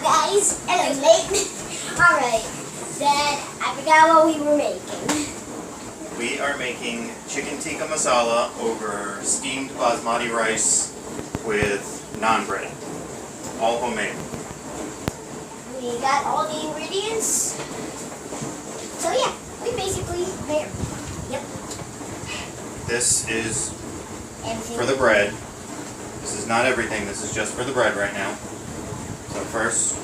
Hello guys. Hello late. Alright. Then I forgot what we were making. We are making chicken tikka masala over steamed basmati rice with naan bread. All homemade. We got all the ingredients. So yeah, we basically there. Yep. This is Everything. for the bread. This is not everything, this is just for the bread right now. So first,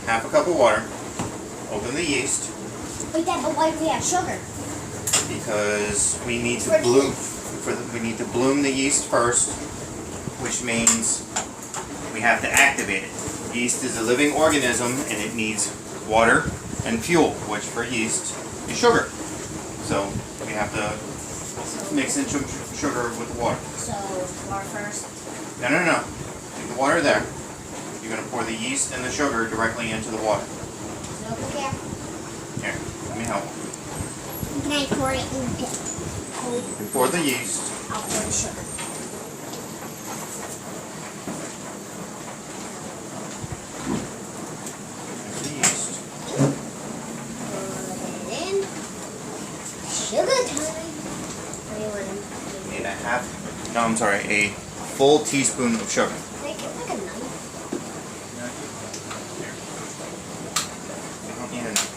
half a cup of water. Open the yeast. Wait, Dad, but why do we have sugar? Because we need to For bloom. We need to bloom the yeast first, which means we have to activate it. Yeast is a living organism, and it needs water and fuel, which for yeast is sugar. So we have to mix in sugar with water. So water first. No. Leave the water there. You're going to pour the yeast and the sugar directly into the water. So okay. Here, let me help. Can I pour it in? You can pour the yeast. I'll pour the sugar. There's the yeast. Put it in. Sugar time. You need a full teaspoon of sugar. Like a knife. Here. You don't need a knife.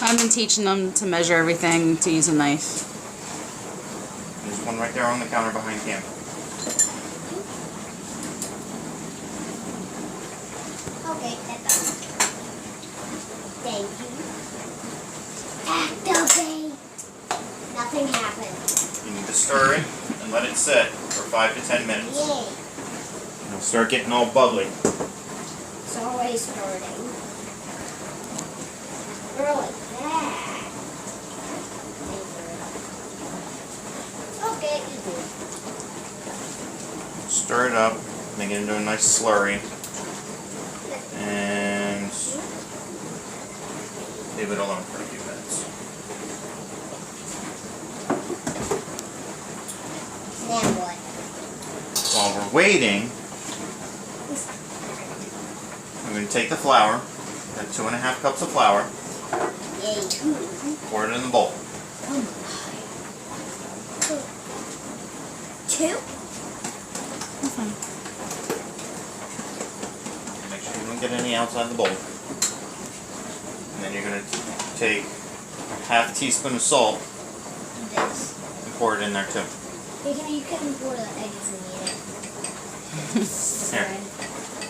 I've been teaching them to measure everything, to use a knife. There's one right there on the counter behind Cam. Okay, that's done. Thank you. Activate. Nothing happened. You need to stir it and let it sit for 5 to 10 minutes. Yay. It'll start getting all bubbly. It's always starting. Early. Okay, you do. Stir it up, make it into a nice slurry, and leave it alone for a few minutes. Then what? While we're waiting, I'm going to take the flour, that's 2.5 cups of flour, Yay. pour it in the bowl. Two? Make sure you don't get any outside the bowl. And then you're going to take a half teaspoon of salt This. and pour it in there too. You couldn't pour the eggs in it. Here. I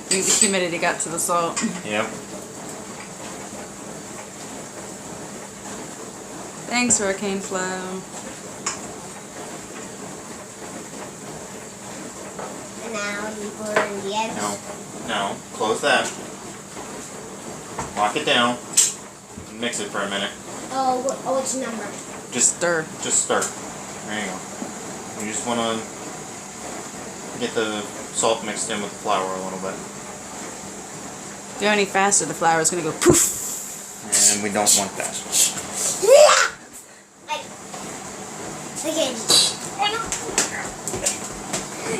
think the humidity got to the salt. Yep. Thanks, Hurricane Flow. And now you pour in the eggs. No. Close that. Lock it down. And mix it for a minute. Oh, which number? Just stir. Just stir. There you go. You just want to get the salt mixed in with the flour a little bit. If you go any faster, the flour is going to go poof. And we don't want that. Okay.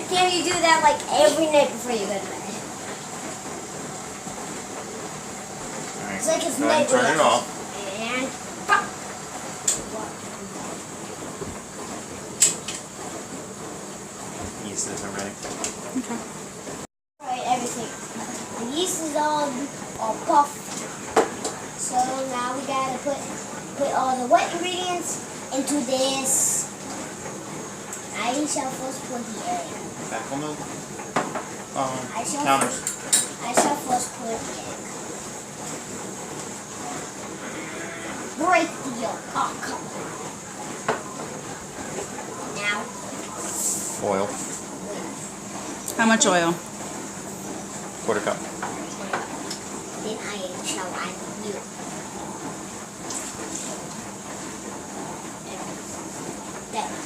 Can you do that like every night before you go to bed? Alright. It's like it's Go ahead and turn it off. And pop. Yeast isn't ready. Okay. Alright, everything. The yeast is all puffed. So now we gotta put all the wet ingredients into this. I shall first put the egg. Back on the counters. I shall first put the egg. Break the yolk. Oh, come on. Now. Oil. How much oil? 1/4 cup. Then I shall add milk.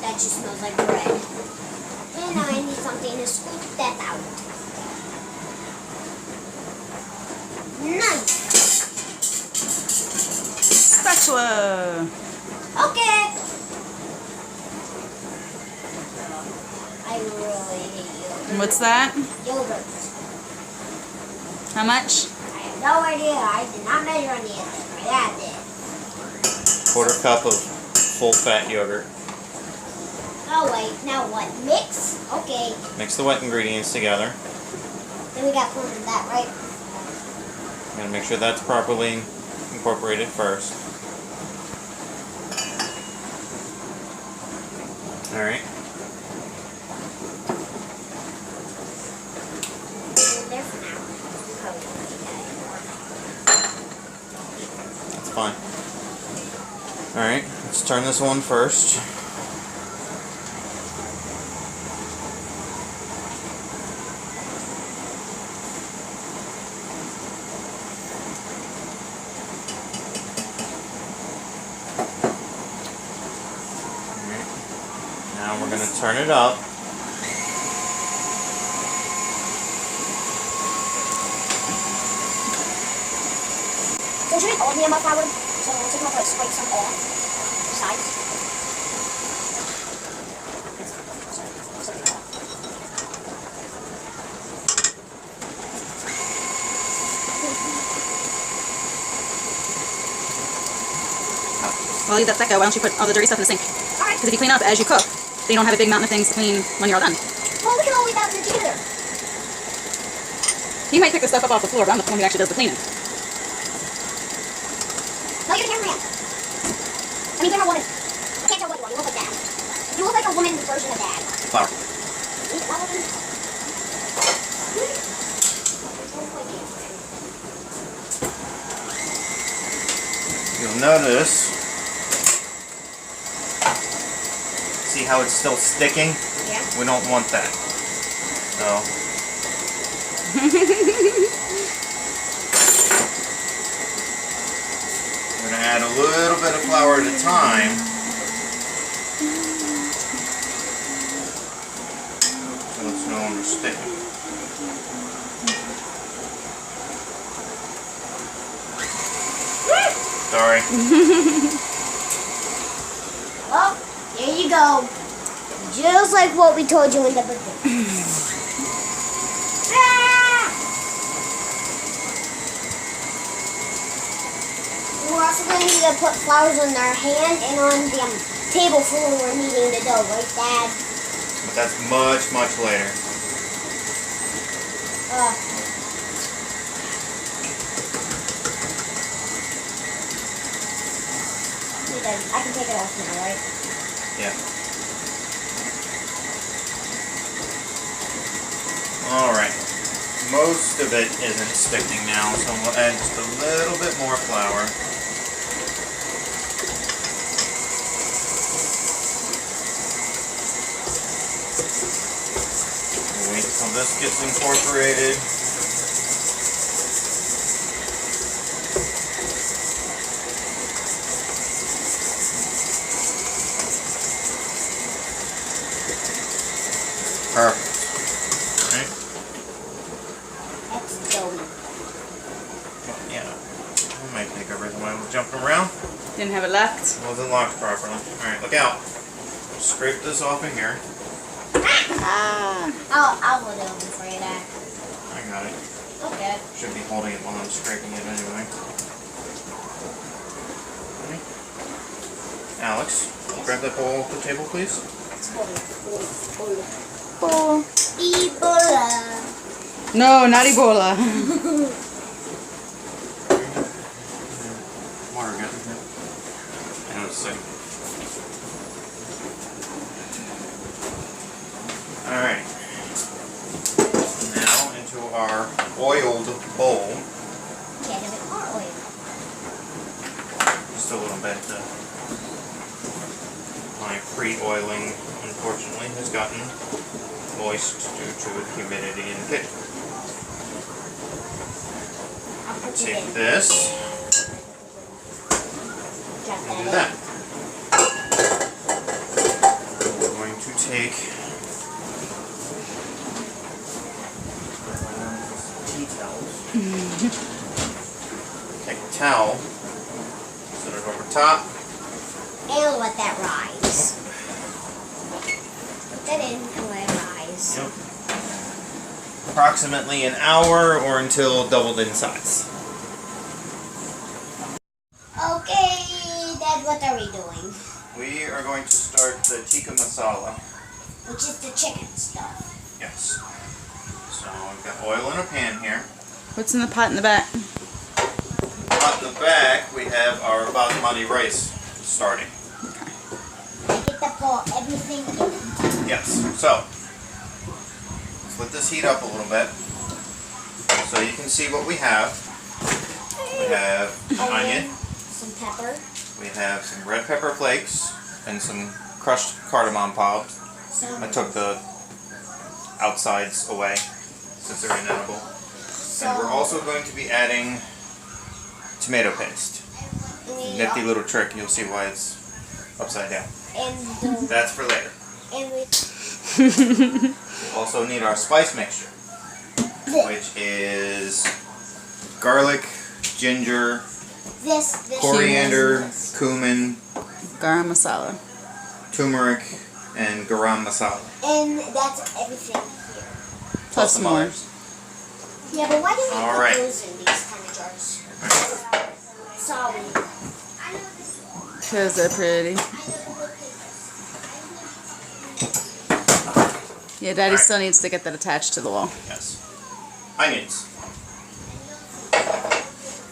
That just smells like bread. And now I need something to scoop that out. Nice. Spatula. Okay. I really hate yogurt. What's that? Yogurt. How much? I have no idea. I did not measure any of this. My dad did. 1/4 cup of full fat yogurt. Oh wait, now what? Mix? Okay. Mix the wet ingredients together. Then we got proof of that, right? I'm gonna make sure that's properly incorporated first. All right. There for now. Probably don't need that anymore. That's fine. All right. Let's turn this on first. Now we're going to turn it up. So should we all be enough flour? So we'll take off, like, scrape some off the sides. Well, leave that go. Why don't you put all the dirty stuff in the sink? Alright. Because if you clean up as you cook, then you don't have a big mountain of things to clean when you're all done. Well, we can all leave that in the together. He might pick the stuff up off the floor, but I'm the one who actually does the cleaning. No, you're the cameraman. I mean, camera woman. I can't tell what you are. You look like dad. You look like a woman's version of dad. Flour. You'll notice, see how it's still sticking? Yeah. We don't want that. So, we're going to add a little bit of flour at a time. So it's no longer sticking. Sorry. Well, here you go. Just like what we told you in the beginning. We're also going to need to put flours on our hand and on the table for when we're kneading the dough, right, Dad? But that's much, much later. I can take it off now, right? Yeah. Alright. Most of it isn't sticking now, so we'll add just a little bit more flour. Wait until this gets incorporated. Perfect. Alright. That's doughy. Well, yeah. I might take everything while I was jumping around. Didn't have it locked. It wasn't locked properly. Alright, look out. Scrape this off of here. I'll hold it open for you, Dad. I got it. Okay. Should be holding it while I'm scraping it anyway. Okay. Alex, grab that bowl off the table, please. Ebola. No, not Ebola. Water got in here. I know it's sick. Alright. Now into our oiled bowl. Yeah, there's a car oil. Just a little bit. My pre-oiling, unfortunately, has gotten moist due to the humidity in the kitchen. I'll put it Take in. this Drop and do that that. We're going to take tea towels. Take a towel, set it over top. And let that rise. Put that in and let it rise. Yep. approximately an hour or until doubled in size. Okay, Dad, what are we doing? We are going to start the Tikka Masala. Which is the chicken stuff. Yes. So we've got oil in a pan here. What's in the pot in the back? On the back we have our Basmati rice starting. I get to pour everything in. Yes. So let's let this heat up a little bit so you can see what we have. We have onion. Some pepper. We have some red pepper flakes and some crushed cardamom pods. I took the outsides away since they're inedible. And we're also going to be adding tomato paste. Nifty little trick, you'll see why it's upside down. And that's for later. And we also need our spice mixture, which is garlic, ginger, coriander, cumin, garam masala, turmeric, and garam masala. And that's everything here. Plus more. Others. Yeah, but why do we put Alright. those in these kind of jars? Sorry. Because they're pretty. Yeah, Daddy still needs to get that attached to the wall. Yes. Onions.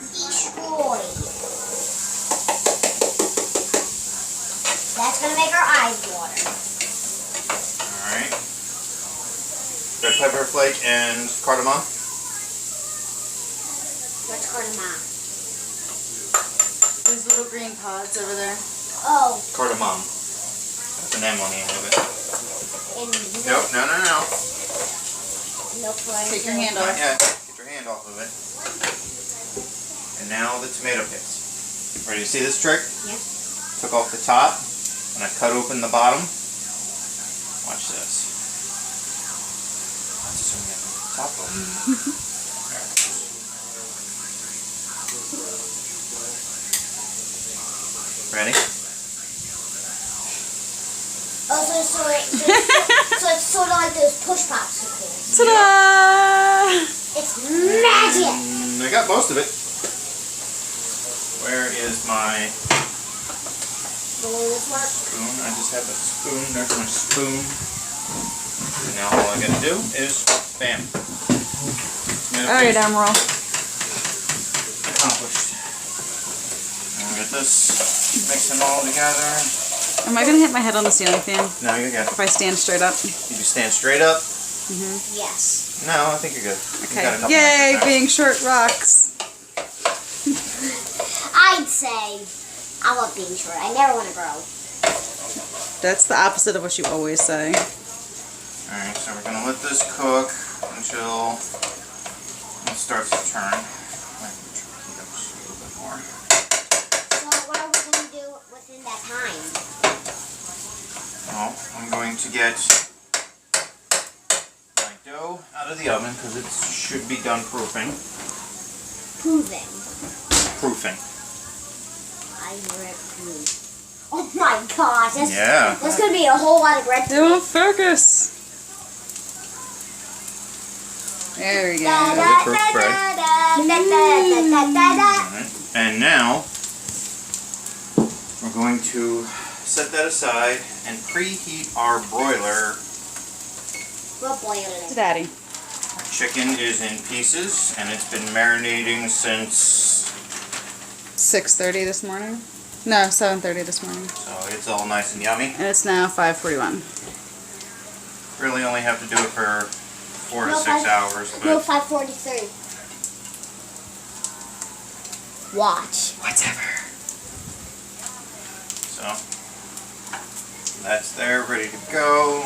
Destroy. That's gonna make our eyes water. Alright. Red pepper flake and cardamom. What's cardamom? Those little green pods over there. Oh. Cardamom. That's an M on the end of it. And Nope, no. No flavor. Take your hand Not off. yet. Get your hand off of it. And now the tomato paste. Ready to see this trick? Yeah. Took off the top and I cut open the bottom. Watch this. Let's zoom in on the top of it. There it is. Ready? Oh, so it's sort of like those push popsicles. Ta-da! It's magic. I got most of it. Where is my spoon? I just have a spoon. There's my spoon. And now all I gotta do is bam. Alright, Emerald. Accomplished. And get this mixing all together. Am I going to hit my head on the ceiling fan No, you're good. if I stand straight up? You just stand straight up. Yes. No, I think you're good. You got a Okay. couple Yay, inches there. being short rocks. I'd say I love being short. I never want to grow. That's the opposite of what you always say. Alright, so we're gonna let this cook until it starts to turn. Might heat up just a little bit more. So what are we going to do within that time? Well, I'm going to get my dough out of the oven because it should be done proofing. Proving. Proofing. I read proof. Oh my gosh. Yeah. That's going to be a whole lot of bread. Don't focus. There we go. Alright. And now we're going to set that aside and preheat our broiler. We'll boil it. Daddy. Our chicken is in pieces and it's been marinating since, 6:30 this morning? No, 7:30 this morning. so it's all nice and yummy. And it's now 5:41. Really only have to do it for 4 to 6 hours, No, but 5:43. Watch. Whatever. so that's there, ready to go.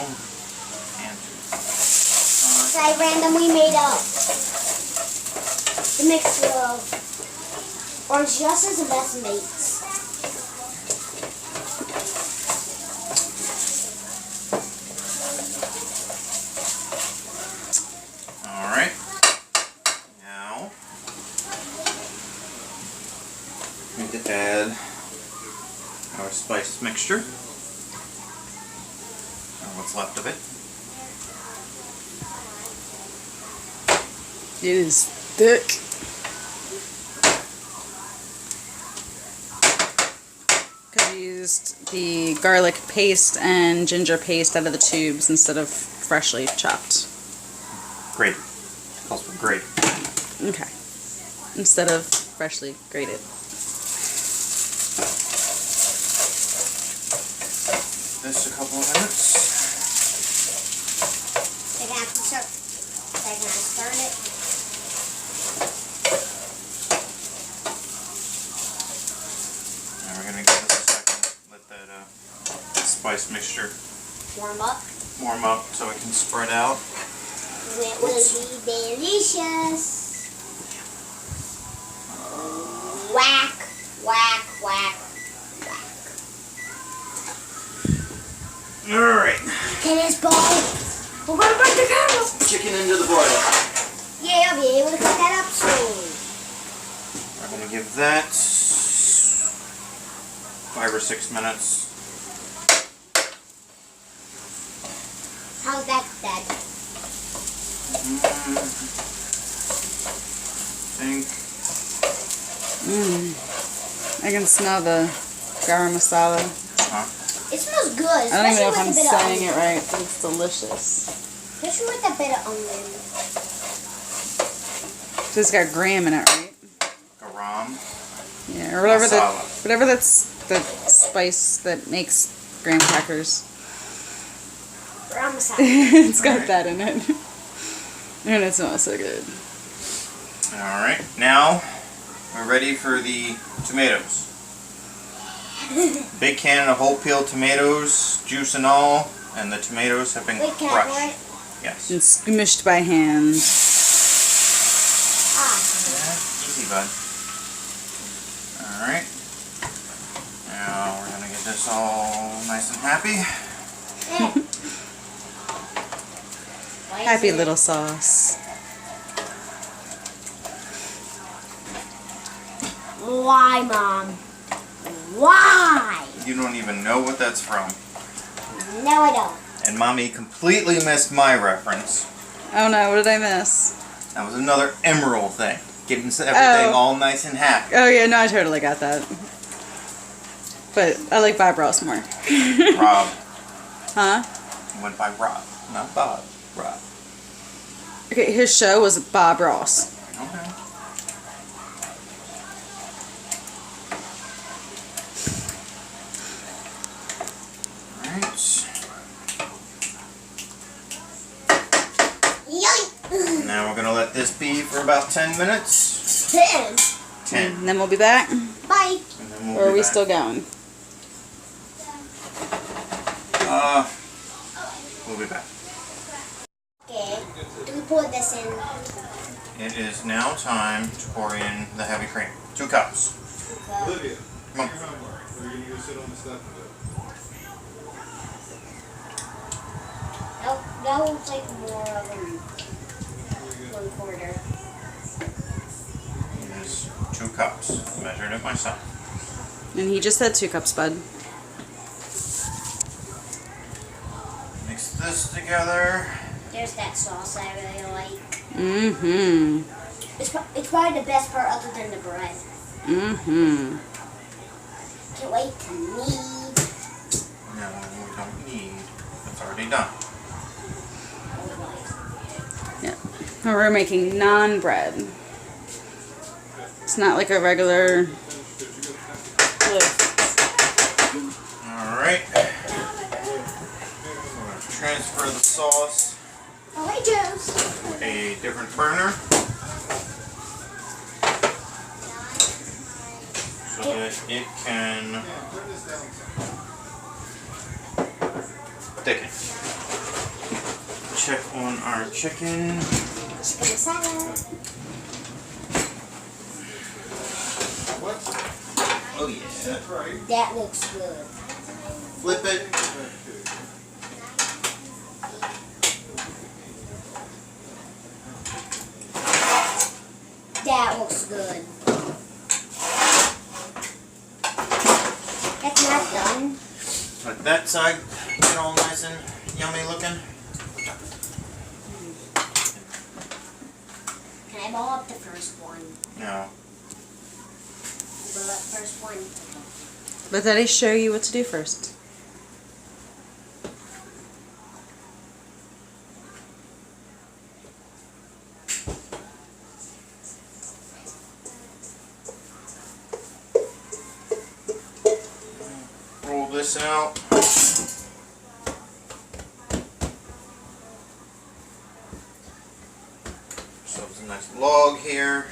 And So I randomly made up the mixture of orange justice and best mates. alright. Now we need to add our spice mixture. Or what's left of it. It is thick. Could have used the garlic paste and ginger paste out of the tubes instead of freshly chopped. Grated. Calls for grated. Okay. Instead of freshly grated. This a couple of minutes. They're gonna stir it. Now we're gonna give this a second. Let that spice mixture Warm up. warm up so it can spread out. It will be delicious. Whack, whack, whack, whack. Alright. Can this ball? We're gonna break the camera. Chicken into the broiler. Yeah, I'll be able to cut that up soon. We're gonna give that 5 or 6 minutes. How's that, Dad? I can smell the garam masala. It smells good. I don't even know if especially I'm with a bit of saying it onion. right, but it's delicious. Especially with a bit of onion. So it's got graham in it, right? Garam. Yeah, or whatever Masala. whatever that's the spice that makes graham crackers. Garam masala. It's got Alright. that in it. And it smells so good. Alright, now we're ready for the tomatoes. Big can of whole peeled tomatoes, juice and all, and the tomatoes have been Wait, can I pour crushed. it? Yes. And squished by hand. Ah. Yeah, easy, bud. Alright. Now we're gonna get this all nice and happy. Why is Happy it- little sauce. Why, Mom? Why? You don't even know what that's from. No, I don't. And Mommy completely missed my reference. Oh no, what did I miss? That was another emerald thing. Getting everything Oh. all nice and happy. Oh yeah, no, I totally got that. But I like Bob Ross more. Rob. Huh? Went by Rob, not Bob. Rob. Okay, his show was Bob Ross. Okay. Alright. Yoink! Now we're going to let this be for about 10 minutes. 10. 10. And then we'll be back. Bye. And then we'll Or are be we back. still going? We'll be back. Okay. We put this in. It is now time to pour in the heavy cream. 2 cups. Olivia, Come on. are you going to go sit on the step of That will take more of 1/4. It is 2 cups. Measured it myself. And he just said 2 cups, bud. Mix this together. There's that sauce I really like. Mm-hmm. It's probably the best part other than the bread. Mm-hmm. Can't wait to knead. No, we don't need. It's already done. Yeah. And we're making naan bread. It's not like a regular loaf. Alright. We're going to transfer the sauce Oh, hey, Joe's. to a different burner so that it can thicken. Check on our chicken. Chicken masala. Oh yeah. That looks good. Flip it. That looks good. That's not done. Let that side get all nice and yummy looking. Can I bought the first one. No. The first one. Let Daddy show you what to do first. Roll this out. So it's a nice log here.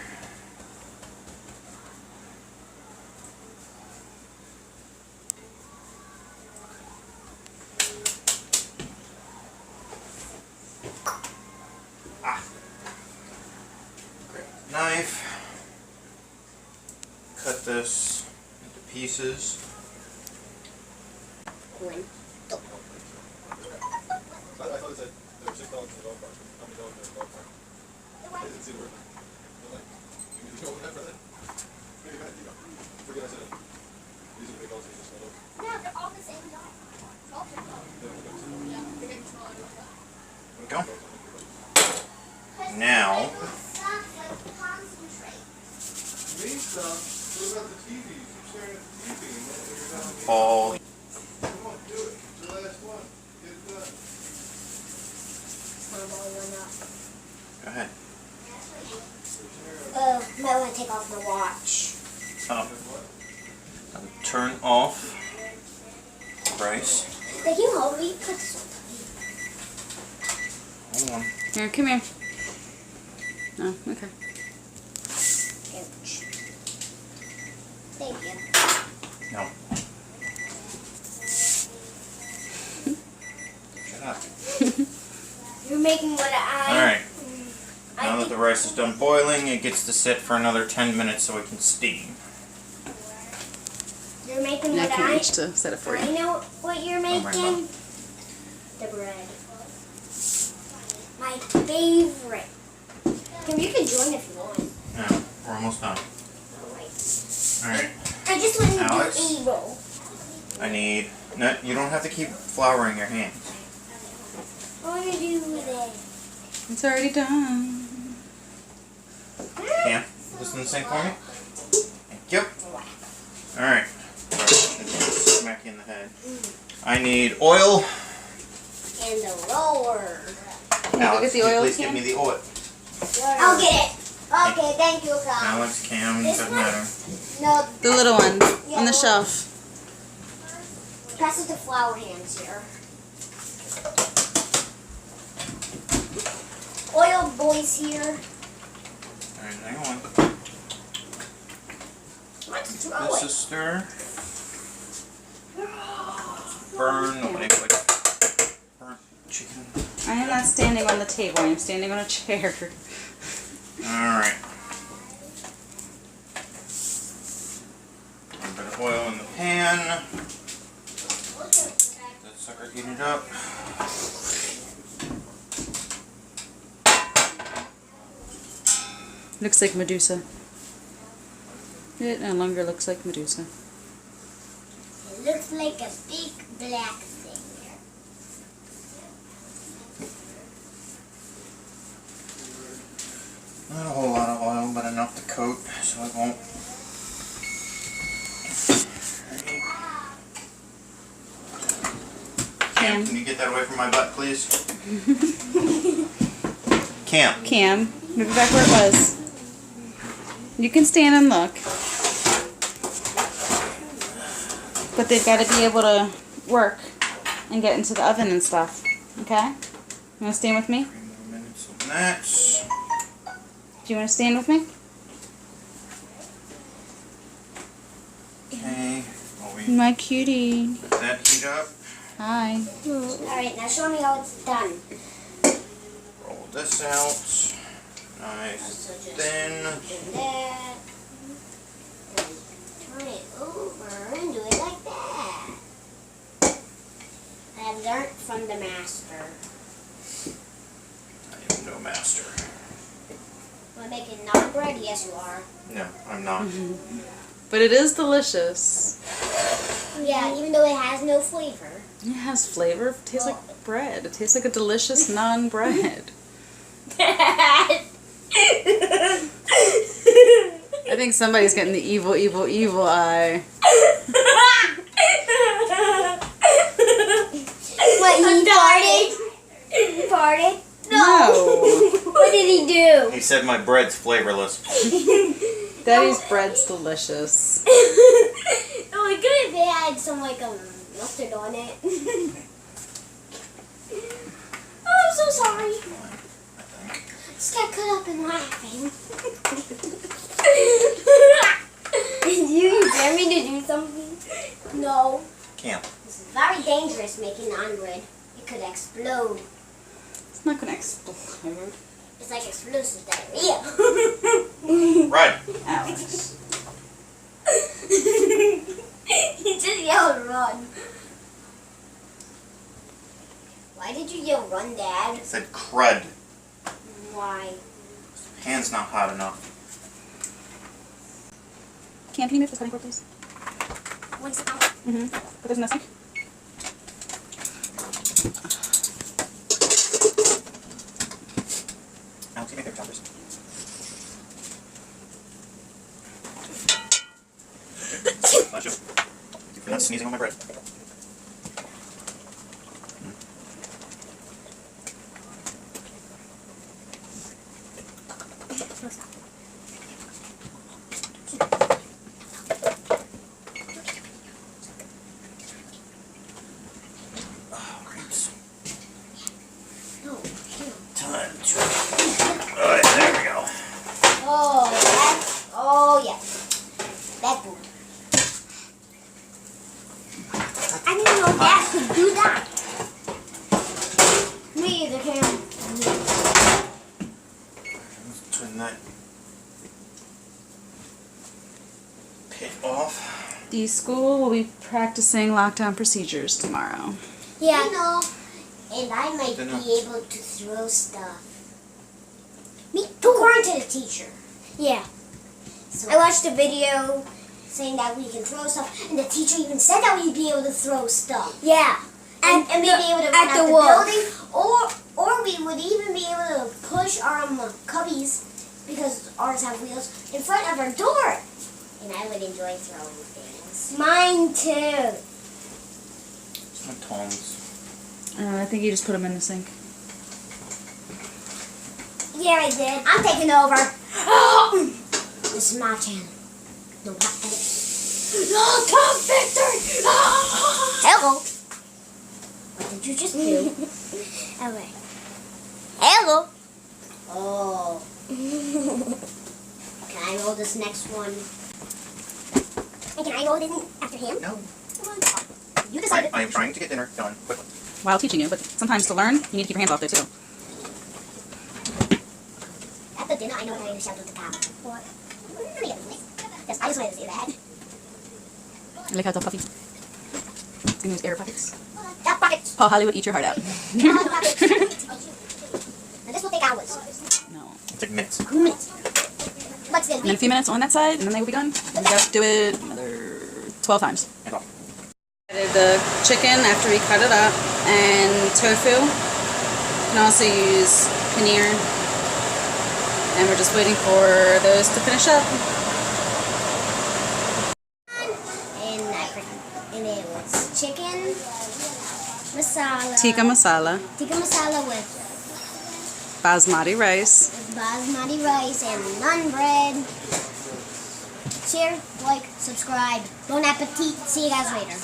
Grab the knife. Cut this into pieces. I thought it said there were 6 dogs in the dog park. How many dogs are in the dog park? I didn't see the word. But like, you need to go whatever then. Maybe I forget I said it. These are big dogs, these are small dogs. No, they're all the same dog. All the dogs. There we go. Now, Me stuff. What about the TV? You keep staring at the TV and then you're telling me. all Come on, do it. It's the last one. Get it done. go ahead. Might want to take off my watch. Turn off Bryce. Can you hold me? Put this Hold on. Here, come here. Oh, okay. on. Ouch. Thank you. No. Shut up. You're making what I. Alright. I Now that the rice is done boiling, it gets to sit for another 10 minutes so it can steam. You're making Now I what can't I. reach to set it for I you. know what you're my making. The bread. My favorite. You can join if you want. No, we're almost done. Alright. I just want to Alex? do a roll. I need... No, you don't have to keep flouring your hands. I want to do this. It's already done. Cam, listen to the same for me. Thank you. Alright. Sorry, smack you in the head. I need oil. And the roller. Alex, get the can you oil, please Cam? give me the oil. I'll get it. Okay, thank you, Kyle. Alex, Cam, This doesn't one? matter. No, The little one Yeah, on the the shelf. pass it to flower hands here. Oil boys here. Alright, hang on. Let's throw This it. is stir. Burn. Nobody likes burnt chicken. I am not standing on the table. I am standing on a chair. Alright. A little bit of oil in the pan. That sucker heated up. Looks like Medusa. It no longer looks like Medusa. It looks like a big black thing. Not a whole lot of oil, but enough to coat so it won't. Cam, can you get that away from my butt, please? Cam. Cam, move it back where it was. You can stand and look. But they've got to be able to work and get into the oven and stuff. Okay? You want to stand with me? 3 more minutes on that. Do you want to stand with me? Okay. While we My cutie. let that heat up, Hi. Alright, now show me how it's done. roll this out. Nice, So just thin. do that. And turn it over and do it like that. I have learned from the master. I am no master. Am I making naan bread? Yes, you are. No, I'm not. But it is delicious. Yeah, even though it has no flavor. It has flavor. It tastes like bread. It tastes like a delicious naan bread. I think somebody's getting the evil, evil, evil eye. What, he farted? He farted? No. What did he do? He said my bread's flavorless. Daddy's bread's delicious. Oh, it could have had some like mustard on it. Oh, I'm so sorry. Just got caught up in laughing. You dare me to do something? No. Can't. This is very dangerous making naan bread. It could explode. It's not gonna explode. It's like explosive diarrhea. Right. Alex. He just yelled run. Why did you yell run, Dad? I said crud. Why? Pan's not hot enough. Can you move this cutting board, please? What's it called? Mm-hmm. Put this in the sink. Alex, you make paper choppers. Bless you. You're not sneezing on my bread. Time to... Alright, there we go. Oh, that. Oh, yeah. That food. I didn't know Dad could do that. Me either, can. Turn that pit off. The school will be practicing lockdown procedures tomorrow. Yeah. I know. And I might Dunno. be able to throw stuff. Me too. According to the teacher. Yeah. So I watched a video saying that we can throw stuff, and the teacher even said that we'd be able to throw stuff. Yeah. And we'd be able to run out the building, or we would even be able to push our cubbies, because ours have wheels, in front of our door. And I would enjoy throwing things. Mine too. My tongs. I think you just put them in the sink. Yeah, I did. I'm taking over. This is my channel. No hot edit. No Tom Victor! Hello. What did you just do? Okay. Hello. Oh. Can I roll this next one? And can I roll it after him? No. You decided. I am trying to get dinner done quickly. While teaching you, but sometimes to learn, you need to keep your hands off there too. At the dinner, I know that I need to shout at the top. What? Let me get this. Yes, I just wanted to say that. I like how it's all puffy. It's gonna use air pockets. That pockets. Paul Hollywood, eat your heart out. Pockets. Now this will take hours. No. It's like minutes. Minutes. What's And then a few minutes on that side, and then they will be done. And you have to do it another 12 times. Hands off. Added the chicken after we cut it up, and tofu. You can also use paneer. And we're just waiting for those to finish up. And it was chicken, masala. Tikka masala, Tikka masala with basmati rice. basmati rice and naan bread. Share, like, subscribe. Bon appetit. See you guys later.